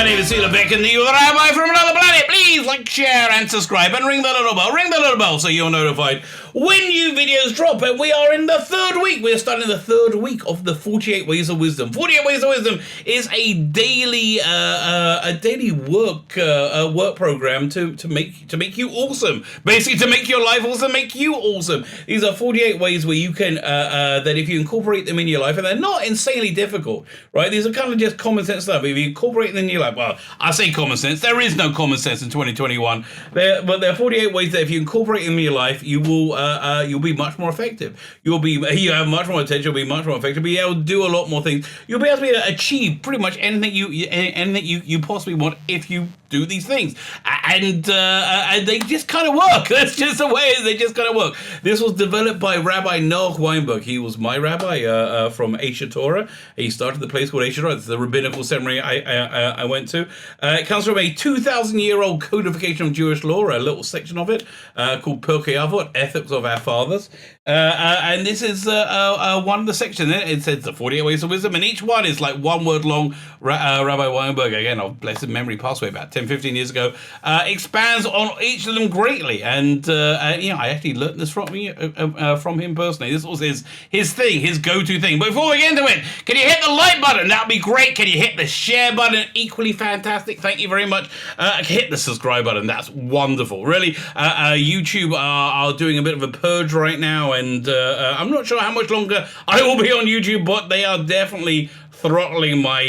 My name is Sheila Beck, and you're the Rabbi from another planet. Please like, share, and subscribe, and ring the little bell. Ring the little bell so you're notified when new videos drop. And we are in the third week. We're starting the third week of the 48 Ways of Wisdom. 48 Ways of Wisdom is a daily work program to make you awesome. Basically, to make your life awesome, make you awesome. These are 48 ways where you can that if you incorporate them in your life, and they're not insanely difficult, right? These are kind of just common sense stuff. If you incorporate them in your life, well, I say common sense. There is no common sense in 2021. But there are 48 ways that if you incorporate them in your life, you will you'll be much more effective. You have much more attention. You'll be much more effective. You'll be able to do a lot more things. You'll be able to achieve pretty much anything you possibly want if you do these things, and they just kind of work. That's just the way they just kind of work. This was developed by Rabbi Noah Weinberg. He was my rabbi from Aish Torah. He started the place called Aish Torah. It's the rabbinical seminary I went to. It comes from a 2,000-year-old codification of Jewish law, a little section of it called Pirkei Avot, Ethics of Our Fathers. And this is one of the sections. It says the 48 Ways of Wisdom, and each one is like one word long. Rabbi Weinberg, again, of blessed memory, passed away about 10-15 years ago, expands on each of them greatly. And I actually learned this from him personally. This was his thing, his go-to thing. But before we get into it, can you hit the like button? That'd be great. Can you hit the share button? Equally fantastic. Thank you very much. Hit the subscribe button. That's wonderful. Really, YouTube are doing a bit of a purge right now, and I'm not sure how much longer I will be on YouTube, but they are definitely throttling my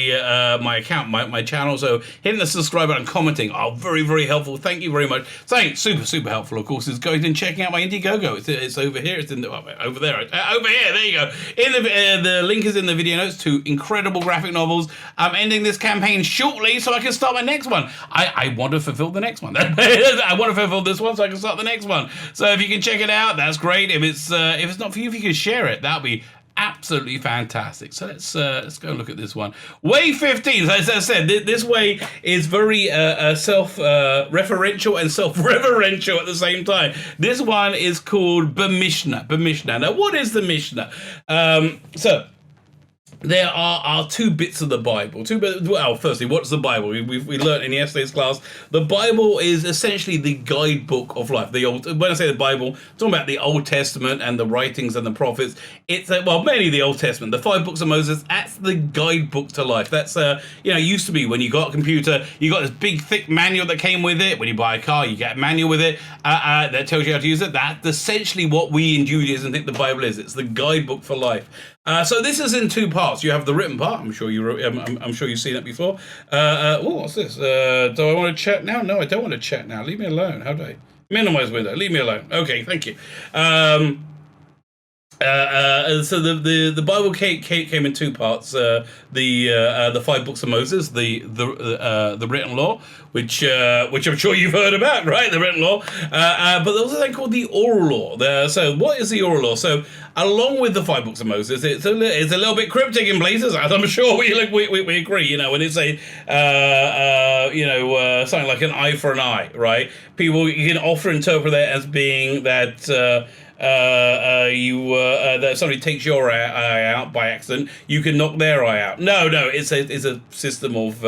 account, my channel. So hitting the subscribe button and commenting are very, very helpful. Thank you very much. Something super, super helpful, of course, is going and checking out my Indiegogo. It's over here. It's over there. Over here. There you go. The link is in the video notes to incredible graphic novels. I'm ending this campaign shortly so I can start my next one. I want to fulfill the next one. I want to fulfill this one so I can start the next one. So if you can check it out, that's great. If it's not for you, if you can share it, that'll be absolutely fantastic. So let's go and look at this one. Way 15. As I said, this way is very self-referential and self-reverential at the same time. This one is called B'Mishnah. Now, what is the Mishnah? So there are two bits of the Bible. Well, firstly, what's the Bible? We learned in yesterday's class, the Bible is essentially the guidebook of life. When I say the Bible, I'm talking about the Old Testament and the writings and the prophets. It's mainly the Old Testament. The 5 books of Moses, that's the guidebook to life. That's it used to be when you got a computer, you got this big thick manual that came with it. When you buy a car, you get a manual with it that tells you how to use it. That's essentially what we in Judaism think the Bible is. It's the guidebook for life. So this is in 2 parts. You have the written part. I'm sure you've seen it before. What's this? Do I want to chat now? No, I don't want to chat now. Leave me alone. How do I minimize window? Leave me alone. Okay, thank you. So the Bible came in 2 parts. The 5 books of Moses, the written law, which I'm sure you've heard about, right? The written law. But there's also a thing called the oral law. So what is the oral law? So along with the 5 books of Moses, it's a little bit cryptic in places, as I'm sure we agree. When it's something like an eye for an eye, right? People, you can often interpret that as being that that somebody takes your eye out by accident, you can knock their eye out. No, it's a system of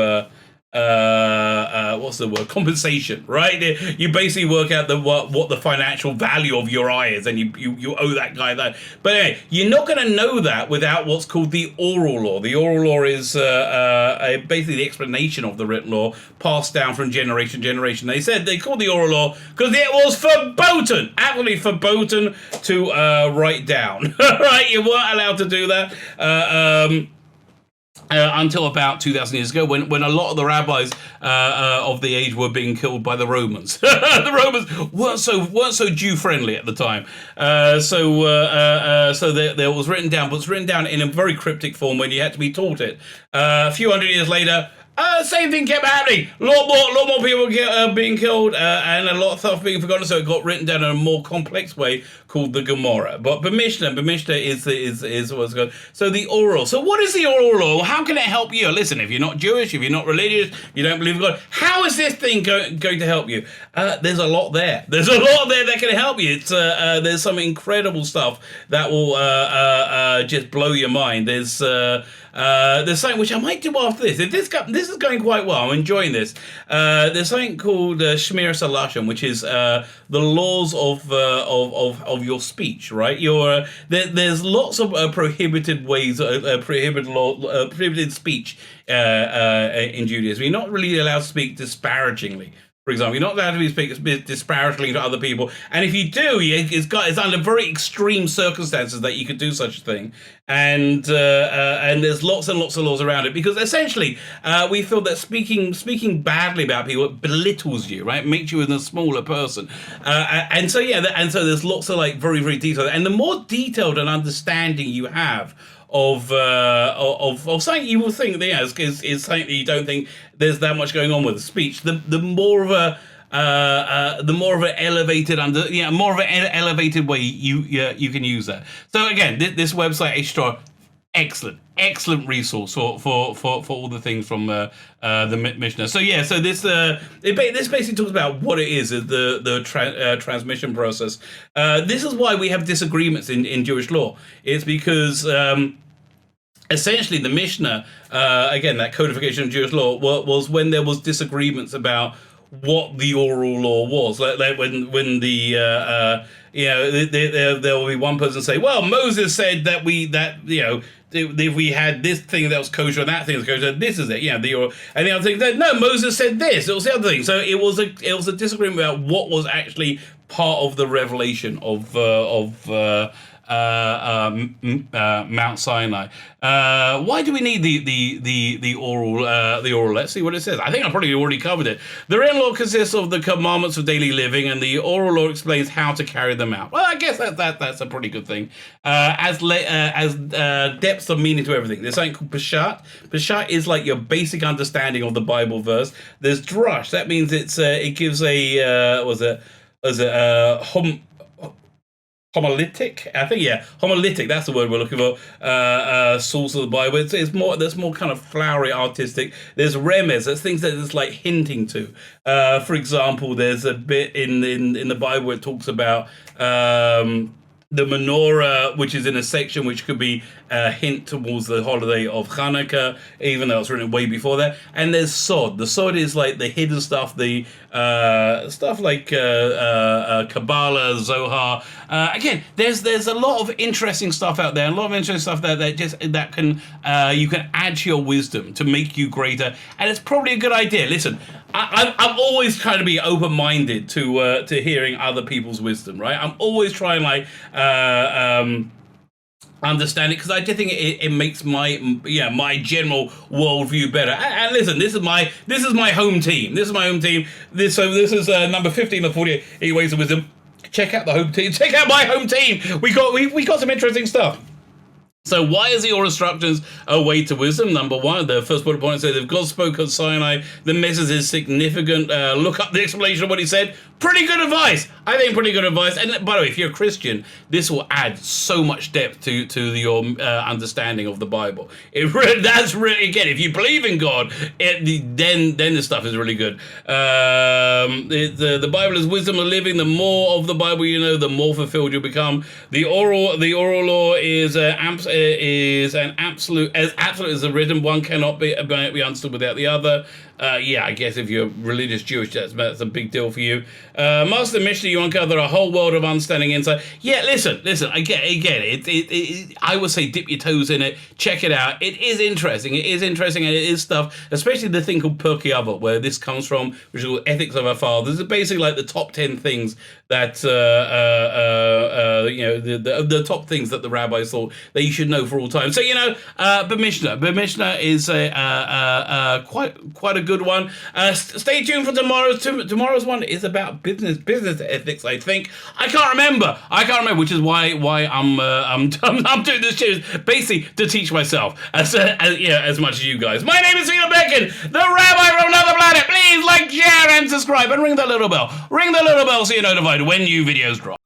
what's the word? Compensation, right? You basically work out what the financial value of your eye is, and you owe that guy that. But anyway, you're not going to know that without what's called the oral law. The oral law is basically the explanation of the written law passed down from generation to generation. They called the oral law because it was verboten, absolutely verboten to write down. Right? You weren't allowed to do that. Until about 2,000 years ago, when a lot of the rabbis of the age were being killed by the Romans. The Romans weren't so Jew friendly at the time. So there was written down, but it's written down in a very cryptic form when you had to be taught it. A few hundred years later, same thing kept happening. A lot more people being killed, and a lot of stuff being forgotten. So it got written down in a more complex way called the Gemara. But B'Mishnah is what's going. So the oral. So what is the oral law? How can it help you? Listen, if you're not Jewish, if you're not religious, you don't believe in God, how is this thing going to help you? There's a lot there. There's a lot there that can help you. It's there's some incredible stuff that will just blow your mind. There's something which I might do after this. If this this is going quite well. I'm enjoying this. There's something called Shmir Salashim, which is the laws of your speech, right? There's lots of prohibited ways, prohibited speech in Judaism. You're not really allowed to speak disparagingly. For example, you're not allowed to speak disparately to other people, and if you do, it's under very extreme circumstances that you could do such a thing. And there's lots and lots of laws around it, because essentially we feel that speaking badly about people belittles you, right? Makes you a smaller person, and so there's lots of like very, very detailed, and the more detailed an understanding you have of something you will think that is something that you don't think there's that much going on with the speech, the more of an elevated elevated way you can use that. So again, this website H2R, excellent resource for all the things from the Mishnah. So this basically talks about what it is, the transmission process. This is why we have disagreements in Jewish law. It's because essentially the Mishnah, again, that codification of Jewish law, was when there was disagreements about what the oral law was. Like when there will be one person say, well, Moses said that if we had this thing that was kosher and that thing was kosher, this is it. And the other thing said, no, Moses said this. It was the other thing. So it was a disagreement about what was actually part of the revelation of Mount Sinai. Why do we need the oral? Let's see what it says. I think I probably already covered it. The written law consists of the commandments of daily living, and the oral law explains how to carry them out. Well, I guess that's a pretty good thing. As depths of meaning to everything. There's something called Peshat. Peshat is like your basic understanding of the Bible verse. There's Drush. That means it gives homiletic, I think, homiletic, that's the word we're looking for, source of the Bible. It's more kind of flowery, artistic. There's remez, there's things that it's like hinting to. For example, there's a bit in the Bible where it talks about the menorah, which is in a section which could be a hint towards the holiday of Hanukkah, even though it's written way before that. And there's Sod. The Sod is like the hidden stuff, the stuff like Kabbalah, Zohar. Again, there's a lot of interesting stuff out there, a lot of interesting stuff that can you can add to your wisdom to make you greater, and it's probably a good idea. Listen, I'm always trying to be open-minded to hearing other people's wisdom, right? I'm always trying understand it, because I just think it makes my general worldview better. And listen, this is my home team. This is my home team. This is number 15 of 48 Ways of Wisdom. Check out the home team. Check out my home team. We got some interesting stuff. So why is the oral instructions a way to wisdom? Number one, the first bullet point says, if God spoke on Sinai, the message is significant. Look up the explanation of what he said. Pretty good advice. I think pretty good advice. And by the way, if you're a Christian, this will add so much depth to your understanding of the Bible. That's really, again, if you believe in God, then this stuff is really good. The Bible is wisdom of living. The more of the Bible you know, the more fulfilled you'll become. The oral law is an absolute as the written. One cannot be understood without the other. I guess if you're religious Jewish, that's a big deal for you. Master Mishnah, you uncover a whole world of understanding inside. Yeah, listen. Again, I would say dip your toes in it, check it out. It is interesting, and it is stuff, especially the thing called Pirkei Avot, where this comes from, which is called Ethics of Our Fathers. It's basically like the top 10 things that the top things that the rabbis thought that you should know for all time. So but Mishnah is quite a good one. Stay tuned for tomorrow's. Tomorrow's one is about business ethics. I think I can't remember, which is why I'm doing this show, basically to teach myself as much as you guys. My name is Vito Becken, the Rabbi from another planet. Please like, share, and subscribe, and ring the little bell. Ring the little bell so you're notified when new videos drop.